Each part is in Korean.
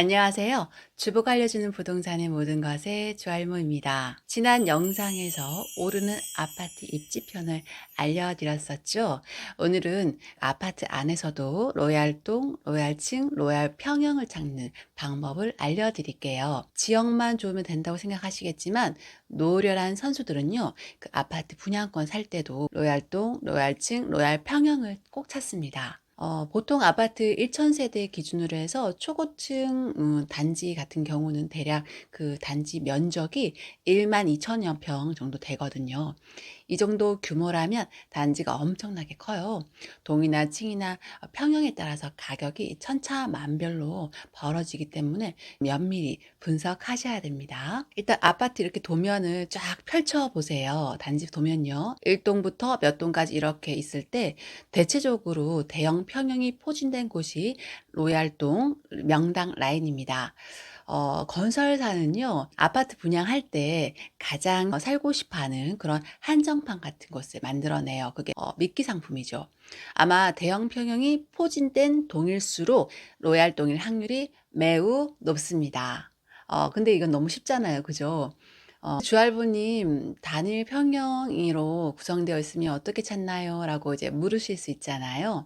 안녕하세요. 주부가 알려주는 부동산의 모든 것의 주알모입니다. 지난 영상에서 오르는 아파트 입지편을 알려드렸었죠. 오늘은 아파트 안에서도 로얄동, 로얄층, 로얄 평형을 찾는 방법을 알려드릴게요. 지역만 좋으면 된다고 생각하시겠지만 노련한 선수들은요, 그 아파트 분양권 살 때도 로얄동, 로얄층, 로얄 평형을 꼭 찾습니다. 보통 아파트 1,000세대 기준으로 해서 초고층 단지 같은 경우는 대략 그 단지 면적이 12,000여 평 정도 되거든요. 이 정도 규모라면 단지가 엄청나게 커요. 동이나 층이나 평형에 따라서 가격이 천차만별로 벌어지기 때문에 면밀히 분석하셔야 됩니다. 일단 아파트 이렇게 도면을 쫙 펼쳐 보세요. 단지 도면요. 1동부터 몇 동까지 이렇게 있을 때 대체적으로 대형 평형이 포진된 곳이 로얄동 명당 라인입니다. 건설사는요, 아파트 분양할 때 가장 살고 싶어 하는 그런 한정판 같은 것을 만들어내요. 그게 미끼 상품이죠. 아마 대형 평형이 포진된 동일수록 로얄동일 확률이 매우 높습니다. 근데 이건 너무 쉽잖아요. 그죠? 주알부님, 단일 평형으로 구성되어 있으면 어떻게 찾나요? 라고 이제 물으실 수 있잖아요.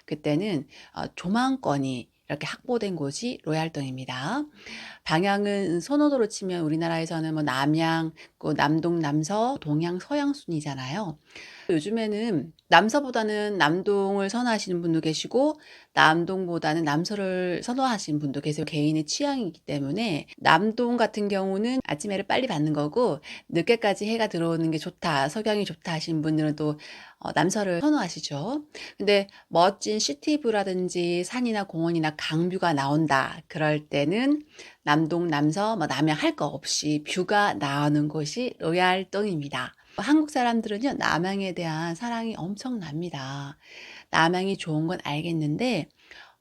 그때는 조망권이 이렇게 확보된 곳이 로얄동입니다. 방향은 선호도로 치면 우리나라에서는 뭐 남양, 그 남동, 남서, 동양, 서양 순이잖아요. 요즘에는 남서보다는 남동을 선호하시는 분도 계시고 남동보다는 남서를 선호하시는 분도 계세요. 개인의 취향이기 때문에 남동 같은 경우는 아침 해를 빨리 받는 거고 늦게까지 해가 들어오는 게 좋다, 석양이 좋다 하시는 분들은 또 남서를 선호하시죠. 근데 멋진 시티뷰라든지 산이나 공원이나 강뷰가 나온다. 그럴 때는 남동, 남서, 뭐 남양 할 거 없이 뷰가 나오는 곳이 로얄동입니다. 한국 사람들은요, 남양에 대한 사랑이 엄청납니다. 남양이 좋은 건 알겠는데,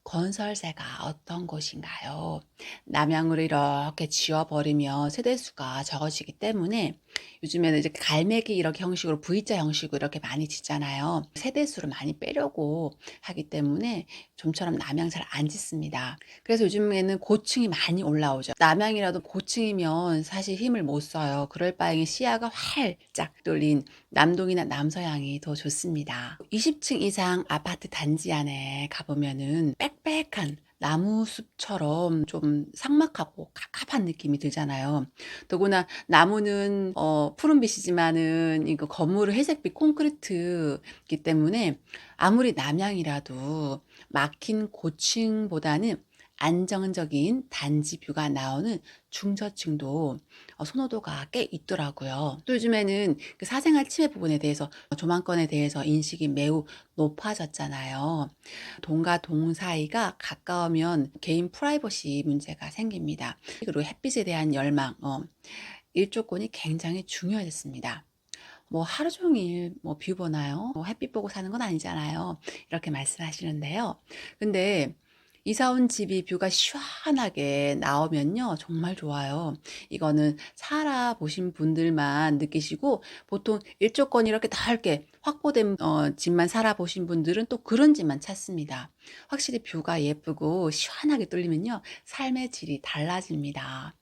건설세가 어떤 곳인가요? 남양으로 이렇게 지어버리면 세대수가 적어지기 때문에 요즘에는 이제 갈매기 이렇게 형식으로 V자 형식으로 이렇게 많이 짓잖아요. 세대수를 많이 빼려고 하기 때문에 좀처럼 남양 잘 안 짓습니다. 그래서 요즘에는 고층이 많이 올라오죠. 남양이라도 고층이면 사실 힘을 못 써요. 그럴 바에 시야가 활짝 뚫린 남동이나 남서양이 더 좋습니다. 20층 이상 아파트 단지 안에 가보면은 빽빽한 나무숲처럼 좀 삭막하고 갑갑한 느낌이 들잖아요. 더구나 나무는 푸른빛이지만은 이거 건물은 회색빛 콘크리트이기 때문에 아무리 남양이라도 막힌 고층보다는 안정적인 단지 뷰가 나오는 중저층도 선호도가 꽤 있더라고요. 또 요즘에는 그 사생활 침해 부분에 대해서 조망권에 대해서 인식이 매우 높아졌잖아요. 동과 동 사이가 가까우면 개인 프라이버시 문제가 생깁니다. 그리고 햇빛에 대한 열망, 일조권이 굉장히 중요해졌습니다. 뭐 하루 종일 뭐 뷰 보나요? 뭐 햇빛 보고 사는 건 아니잖아요. 이렇게 말씀하시는데요. 근데 이사 온 집이 뷰가 시원하게 나오면요. 정말 좋아요. 이거는 살아보신 분들만 느끼시고 보통 일조권이 이렇게 넓게 확보된 집만 살아보신 분들은 또 그런 집만 찾습니다. 확실히 뷰가 예쁘고 시원하게 뚫리면요. 삶의 질이 달라집니다.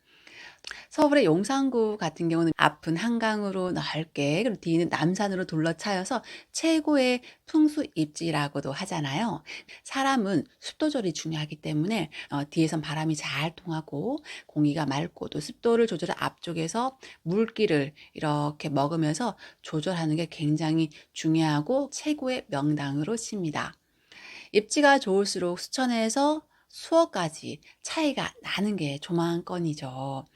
서울의 용산구 같은 경우는 앞은 한강으로 넓게 그리고 뒤는 남산으로 둘러차여서 최고의 풍수 입지라고도 하잖아요. 사람은 습도 조절이 중요하기 때문에 뒤에선 바람이 잘 통하고 공기가 맑고 또 습도를 조절해 앞쪽에서 물기를 이렇게 먹으면서 조절하는 게 굉장히 중요하고 최고의 명당으로 칩니다. 입지가 좋을수록 수천에서 수억까지 차이가 나는 게 조망권이죠.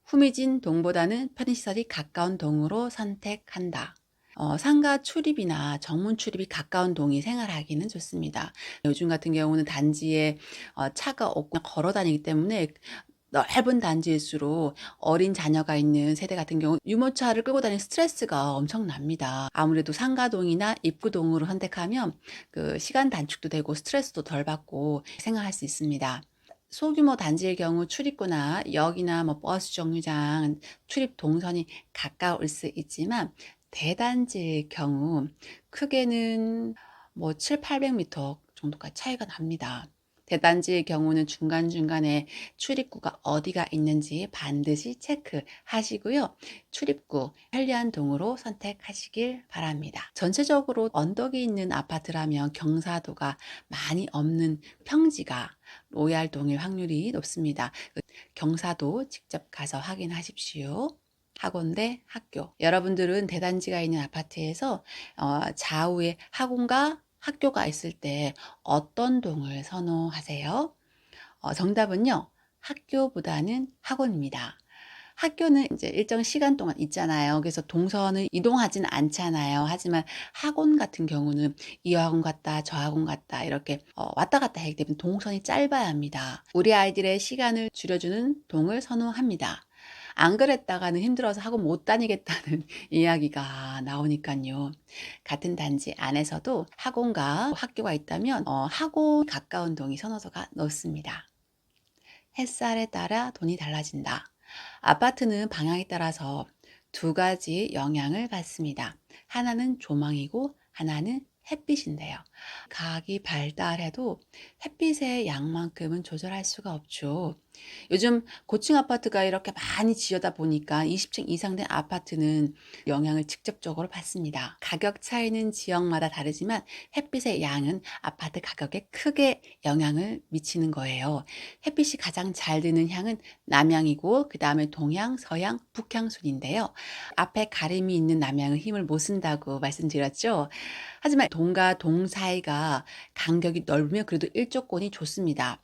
후미진 동보다는 편의시설이 가까운 동으로 선택한다. 상가 출입이나 정문 출입이 가까운 동이 생활하기는 좋습니다. 요즘 같은 경우는 단지에 차가 없고 걸어 다니기 때문에 넓은 단지일수록 어린 자녀가 있는 세대 같은 경우 유모차를 끌고 다니는 스트레스가 엄청납니다. 아무래도 상가동이나 입구동으로 선택하면 그 시간 단축도 되고 스트레스도 덜 받고 생활할 수 있습니다. 소규모 단지의 경우 출입구나 역이나 뭐 버스 정류장 출입 동선이 가까울 수 있지만 대단지의 경우 크게는 뭐 7, 800m 정도까지 차이가 납니다. 대단지의 경우는 중간중간에 출입구가 어디가 있는지 반드시 체크하시고요. 출입구 편리한 동으로 선택하시길 바랍니다. 전체적으로 언덕이 있는 아파트라면 경사도가 많이 없는 평지가 로얄 동일 확률이 높습니다. 경사도 직접 가서 확인하십시오. 학원 대 학교. 여러분들은 대단지가 있는 아파트에서 좌우에 학원과 학교가 있을 때 어떤 동을 선호하세요? 정답은요. 학교보다는 학원입니다. 학교는 이제 일정 시간 동안 있잖아요. 그래서 동선을 이동하지는 않잖아요. 하지만 학원 같은 경우는 이 학원 갔다 저 학원 갔다 이렇게 왔다 갔다 하기 때문에 동선이 짧아야 합니다. 우리 아이들의 시간을 줄여주는 동을 선호합니다. 안 그랬다가는 힘들어서 학원 못 다니겠다는 이야기가 나오니까요. 같은 단지 안에서도 학원과 학교가 있다면 학원 가까운 동이 선호도가 높습니다. 햇살에 따라 돈이 달라진다. 아파트는 방향에 따라서 두 가지 영향을 받습니다. 하나는 조망이고 하나는 햇빛인데요. 과학이 발달해도 햇빛의 양만큼은 조절할 수가 없죠. 요즘 고층 아파트가 이렇게 많이 지어다 보니까 20층 이상 된 아파트는 영향을 직접적으로 받습니다. 가격 차이는 지역마다 다르지만 햇빛의 양은 아파트 가격에 크게 영향을 미치는 거예요. 햇빛이 가장 잘 드는 향은 남향이고 그 다음에 동향, 서향, 북향 순인데요. 앞에 가림이 있는 남향은 힘을 못 쓴다고 말씀드렸죠. 하지만 동과 동 사이가 간격이 넓으면 그래도 일조권이 좋습니다.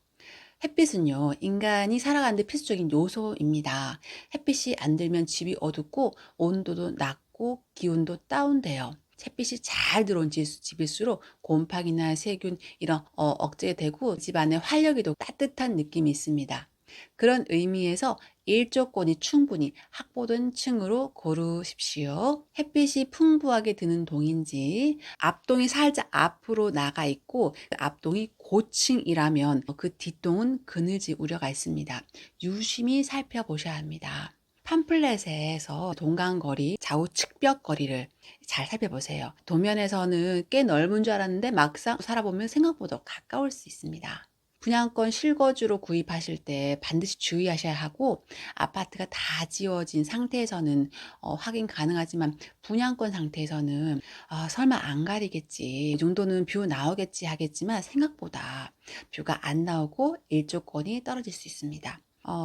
햇빛은요, 인간이 살아가는 데 필수적인 요소입니다. 햇빛이 안 들면 집이 어둡고 온도도 낮고 기온도 다운돼요. 햇빛이 잘 들어온 집일수록 곰팡이나 세균 이런 억제되고 집안에 활력이 더 따뜻한 느낌이 있습니다. 그런 의미에서 일조권이 충분히 확보된 층으로 고르십시오. 햇빛이 풍부하게 드는 동인지 앞동이 살짝 앞으로 나가 있고 그 앞동이 고층이라면 그 뒷동은 그늘질 우려가 있습니다. 유심히 살펴보셔야 합니다. 팜플렛에서 동간거리, 좌우 측벽 거리를 잘 살펴보세요. 도면에서는 꽤 넓은 줄 알았는데 막상 살아보면 생각보다 가까울 수 있습니다. 분양권 실거주로 구입하실 때 반드시 주의하셔야 하고 아파트가 다 지어진 상태에서는 확인 가능하지만 분양권 상태에서는 설마 안 가리겠지 이 정도는 뷰 나오겠지 하겠지만 생각보다 뷰가 안 나오고 일조권이 떨어질 수 있습니다.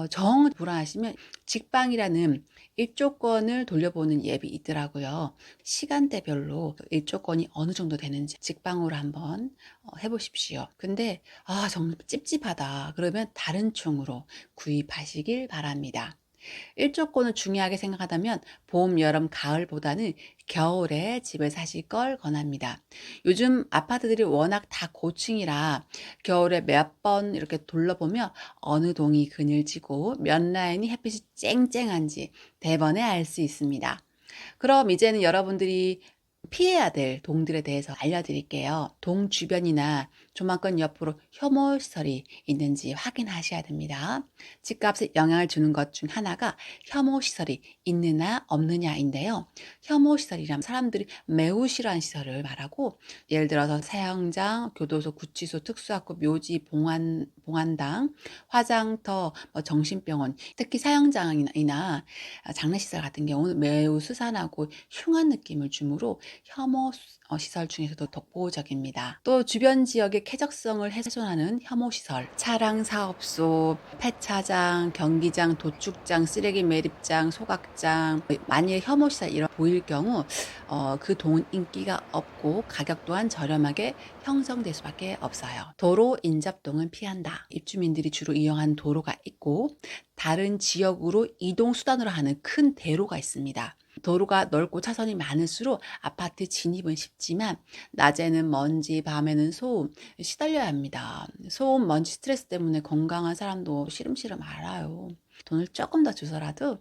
정 불안하시면 직방이라는 일조권을 돌려보는 앱이 있더라고요. 시간대별로 일조권이 어느 정도 되는지 직방으로 한번 해보십시오. 근데 정말 찝찝하다 그러면 다른 총으로 구입하시길 바랍니다. 일조권을 중요하게 생각하다면 봄, 여름, 가을보다는 겨울에 집을 사실 걸 권합니다. 요즘 아파트들이 워낙 다 고층이라 겨울에 몇 번 이렇게 둘러보면 어느 동이 그늘지고 몇 라인이 햇빛이 쨍쨍한지 대번에 알 수 있습니다. 그럼 이제는 여러분들이 피해야 될 동들에 대해서 알려드릴게요. 동 주변이나 조망권 옆으로 혐오시설이 있는지 확인하셔야 됩니다. 집값에 영향을 주는 것 중 하나가 혐오시설이 있느냐 없느냐인데요. 혐오시설이란 사람들이 매우 싫어하는 시설을 말하고 예를 들어서 사형장, 교도소, 구치소, 특수학교, 묘지, 봉안당, 화장터, 정신병원, 특히 사형장이나 장례시설 같은 경우는 매우 스산하고 흉한 느낌을 주므로 혐오 시설 중에서도 독보적입니다. 또 주변 지역의 쾌적성을 훼손하는 혐오 시설, 차량 사업소, 폐차장, 경기장, 도축장, 쓰레기 매립장, 소각장, 만일 혐오 시설 이런 보일 경우 그 동은 인기가 없고 가격 또한 저렴하게 형성될 수밖에 없어요. 도로 인접동은 피한다. 입주민들이 주로 이용하는 도로가 있고 다른 지역으로 이동 수단으로 하는 큰 대로가 있습니다. 도로가 넓고 차선이 많을수록 아파트 진입은 쉽지만 낮에는 먼지, 밤에는 소음 시달려야 합니다. 소음, 먼지 스트레스 때문에 건강한 사람도 시름시름 앓아요. 돈을 조금 더 주서라도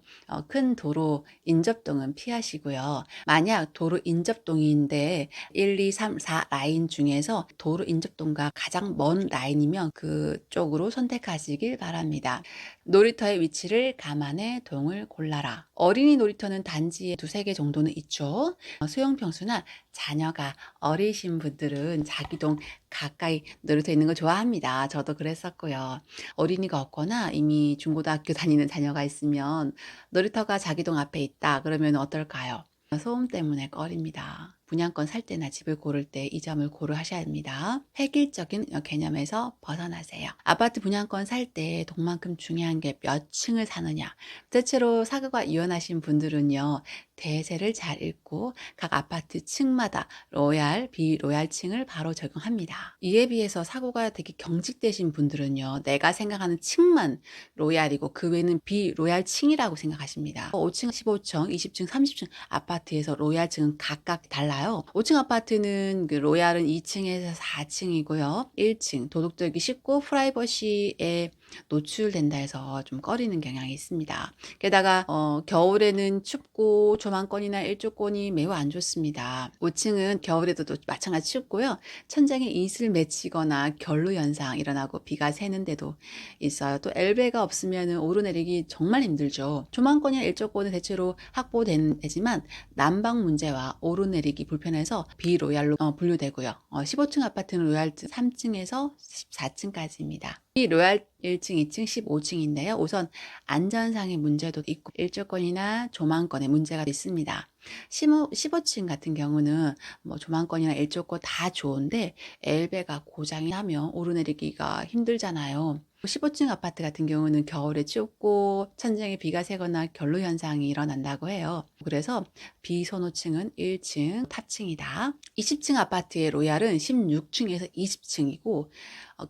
큰 도로 인접동은 피하시고요. 만약 도로 인접동인데 1, 2, 3, 4 라인 중에서 도로 인접동과 가장 먼 라인이면 그쪽으로 선택하시길 바랍니다. 놀이터의 위치를 감안해 동을 골라라. 어린이 놀이터는 단지 프라이버시 두세 개 정도는 있죠. 소형 평수나 자녀가 어리신 분들은 자기동 가까이 놀이터 있는 거 좋아합니다. 저도 그랬었고요. 어린이가 없거나 이미 중고등학교 다니는 자녀가 있으면 놀이터가 자기동 앞에 있다 그러면 어떨까요? 소음 때문에 꺼립니다. 분양권 살 때나 집을 고를 때 이 점을 고려하셔야 합니다. 획일적인 개념에서 벗어나세요. 아파트 분양권 살 때 돈만큼 중요한 게 몇 층을 사느냐. 대체로 사교가 이혼하신 분들은요, 대세를 잘 읽고 각 아파트 층마다 로얄, 비로얄층을 바로 적용합니다. 이에 비해서 사고가 되게 경직되신 분들은요, 내가 생각하는 층만 로얄이고 그 외에는 비로얄층이라고 생각하십니다. 5층, 15층, 20층, 30층 아파트에서 로얄층은 각각 달라요. 5층 아파트는 그 로얄은 2층에서 4층이고요. 1층 도둑들기 쉽고 프라이버시에 노출된다 해서 좀 꺼리는 경향이 있습니다. 게다가 겨울에는 춥고 조망권이나 일조권이 매우 안 좋습니다. 5층은 겨울에도 또 마찬가지 춥고요. 천장에 이슬 맺히거나 결로 현상 일어나고 비가 새는데도 있어요. 또 엘베가 없으면 오르내리기 정말 힘들죠. 조망권이나 일조권은 대체로 확보되지만 난방 문제와 오르내리기 불편해서 비로얄로 분류되고요. 15층 아파트는 로얄 3층에서 14층까지입니다. 이 로얄 1층, 2층, 15층인데요. 우선 안전상의 문제도 있고 일조권이나 조망권에 문제가 있습니다. 15층 같은 경우는 뭐 조망권이나 일조권 다 좋은데 엘베가 고장이 나면 오르내리기가 힘들잖아요. 15층 아파트 같은 경우는 겨울에 춥고 천장에 비가 새거나 결로 현상이 일어난다고 해요. 그래서 비선호층은 1층, 탑층이다. 20층 아파트의 로얄은 16층에서 20층이고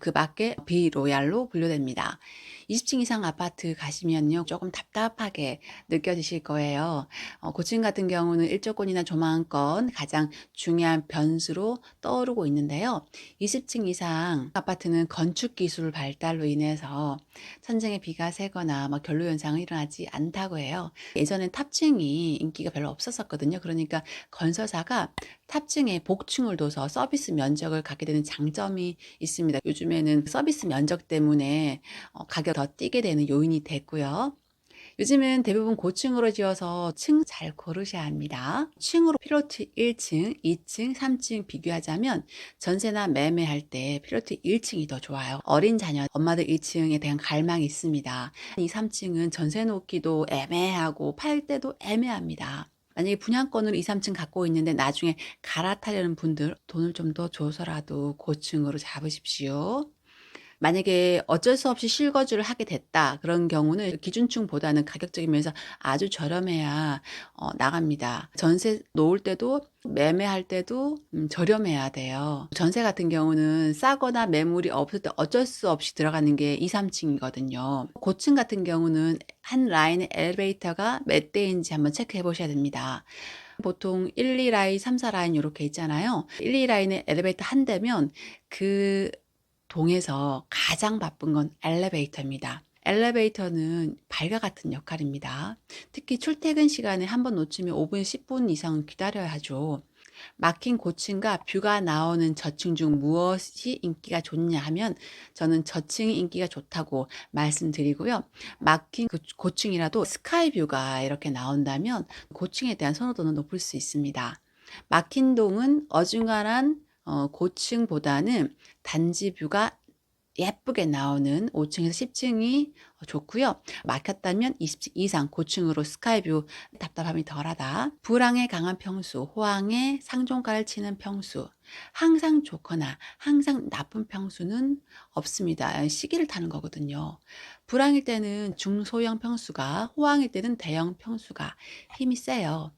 그 밖에 비로얄로 분류됩니다. 20층 이상 아파트 가시면요, 조금 답답하게 느껴지실 거예요. 고층 같은 경우는 일조권이나 조망권 가장 중요한 변수로 떠오르고 있는데요. 20층 이상 아파트는 건축 기술 발달로 인해서 천장에 비가 새거나 결로 현상이 일어나지 않다고 해요. 예전엔 탑층이 인기가 별로 없었거든요. 그러니까 건설사가 탑층에 복층을 둬서 서비스 면적을 갖게 되는 장점이 있습니다. 요즘에는 서비스 면적 때문에 가격 더 뛰게 되는 요인이 됐고요. 요즘은 대부분 고층으로 지어서 층 잘 고르셔야 합니다. 층으로 필로티 1층, 2층, 3층 비교하자면 전세나 매매할 때 필로티 1층이 더 좋아요. 어린 자녀, 엄마들 2층에 대한 갈망이 있습니다. 2, 3층은 전세 놓기도 애매하고 팔 때도 애매합니다. 만약에 분양권을 2, 3층 갖고 있는데 나중에 갈아타려는 분들 돈을 좀 더 줘서라도 고층으로 잡으십시오. 만약에 어쩔 수 없이 실거주를 하게 됐다. 그런 경우는 기준층보다는 가격적인 면에서 아주 저렴해야 나갑니다. 전세 놓을 때도 매매할 때도 저렴해야 돼요. 전세 같은 경우는 싸거나 매물이 없을 때 어쩔 수 없이 들어가는 게 2, 3층이거든요. 고층 같은 경우는 한 라인의 엘리베이터가 몇 대인지 한번 체크해 보셔야 됩니다. 보통 1, 2라인, 3, 4라인 이렇게 있잖아요. 1, 2라인에 엘리베이터 한 대면 그 동에서 가장 바쁜 건 엘리베이터입니다. 엘리베이터는 발과 같은 역할입니다. 특히 출퇴근 시간에 한번 놓치면 5분, 10분 이상 기다려야 하죠. 막힌 고층과 뷰가 나오는 저층 중 무엇이 인기가 좋냐 하면 저는 저층이 인기가 좋다고 말씀드리고요. 막힌 고층이라도 스카이 뷰가 이렇게 나온다면 고층에 대한 선호도는 높을 수 있습니다. 막힌 동은 어중간한 고층보다는 단지 뷰가 예쁘게 나오는 5층에서 10층이 좋고요. 막혔다면 20층 이상 고층으로 스카이뷰 답답함이 덜하다. 불황에 강한 평수, 호황에 상종가를 치는 평수. 항상 좋거나 항상 나쁜 평수는 없습니다. 시기를 타는 거거든요. 불황일 때는 중소형 평수가, 호황일 때는 대형 평수가 힘이 세요.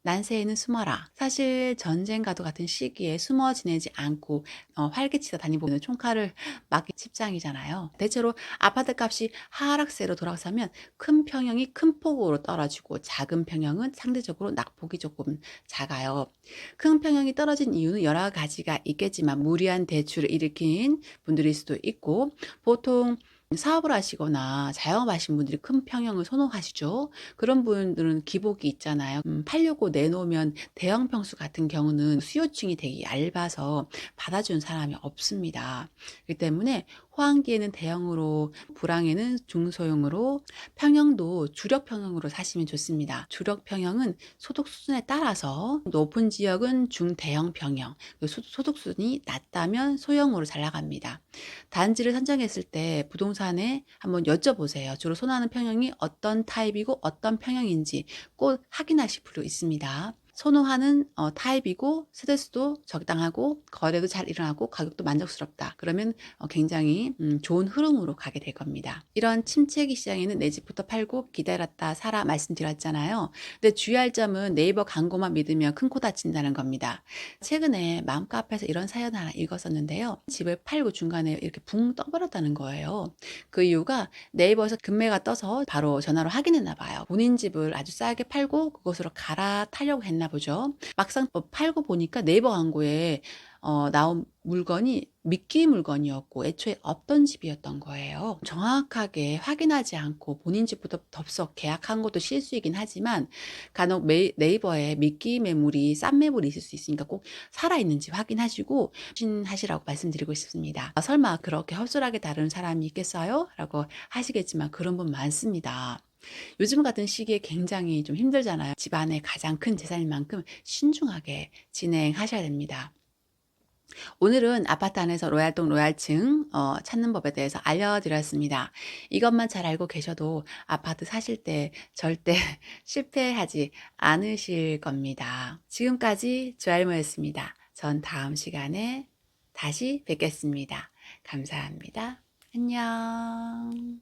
난세에는 숨어라. 사실 전쟁과도 같은 시기에 숨어 지내지 않고 활개치다 다니보면 총칼을 맞기 십장이잖아요. 대체로 아파트 값이 하락세로 돌아서면 큰 평형이 큰 폭으로 떨어지고 작은 평형은 상대적으로 낙폭이 조금 작아요. 큰 평형이 떨어진 이유는 여러 가지가 있겠지만 무리한 대출을 일으킨 분들일 수도 있고, 보통 사업을 하시거나 자영업하신 분들이 큰 평형을 선호하시죠. 그런 분들은 기복이 있잖아요. 팔려고 내놓으면 대형 평수 같은 경우는 수요층이 되게 얇아서 받아주는 사람이 없습니다. 그렇기 때문에 호황기에는 대형으로, 불황에는 중소형으로, 평형도 주력 평형으로 사시면 좋습니다. 주력 평형은 소득 수준에 따라서 높은 지역은 중대형 평형, 소득 수준이 낮다면 소형으로 잘 나갑니다. 단지를 선정했을 때 부동산에 한번 여쭤보세요. 주로 선호하는 평형이 어떤 타입이고 어떤 평형인지 꼭 확인하실 필요 있습니다. 선호하는 타입이고 세대수도 적당하고 거래도 잘 일어나고 가격도 만족스럽다. 그러면 굉장히 좋은 흐름으로 가게 될 겁니다. 이런 침체기 시장에는 내 집부터 팔고 기다렸다 사라 말씀드렸잖아요. 근데 주의할 점은 네이버 광고만 믿으면 큰 코 다친다는 겁니다. 최근에 마음카 앞에서 이런 사연 하나 읽었었는데요. 집을 팔고 중간에 이렇게 붕 떠버렸다는 거예요. 그 이유가 네이버에서 금매가 떠서 바로 전화로 확인했나 봐요. 본인 집을 아주 싸게 팔고 그것으로 갈아타려고 했나 보죠. 막상 팔고 보니까 네이버 광고에 나온 물건이 미끼 물건이었고 애초에 없던 집이었던 거예요. 정확하게 확인하지 않고 본인 집부터 덥석 계약한 것도 실수이긴 하지만 간혹 네이버에 미끼 매물이 싼 매물이 있을 수 있으니까 꼭 살아있는지 확인하시고 하시라고 말씀드리고 싶습니다. 설마 그렇게 헛소리하게 다루는 사람이 있겠어요? 라고 하시겠지만 그런 분 많습니다. 요즘 같은 시기에 굉장히 좀 힘들잖아요. 집안의 가장 큰 재산인 만큼 신중하게 진행하셔야 됩니다. 오늘은 아파트 안에서 로얄동 로얄층 찾는 법에 대해서 알려드렸습니다. 이것만 잘 알고 계셔도 아파트 사실 때 절대 실패하지 않으실 겁니다. 지금까지 주알모였습니다. 전 다음 시간에 다시 뵙겠습니다. 감사합니다. 안녕.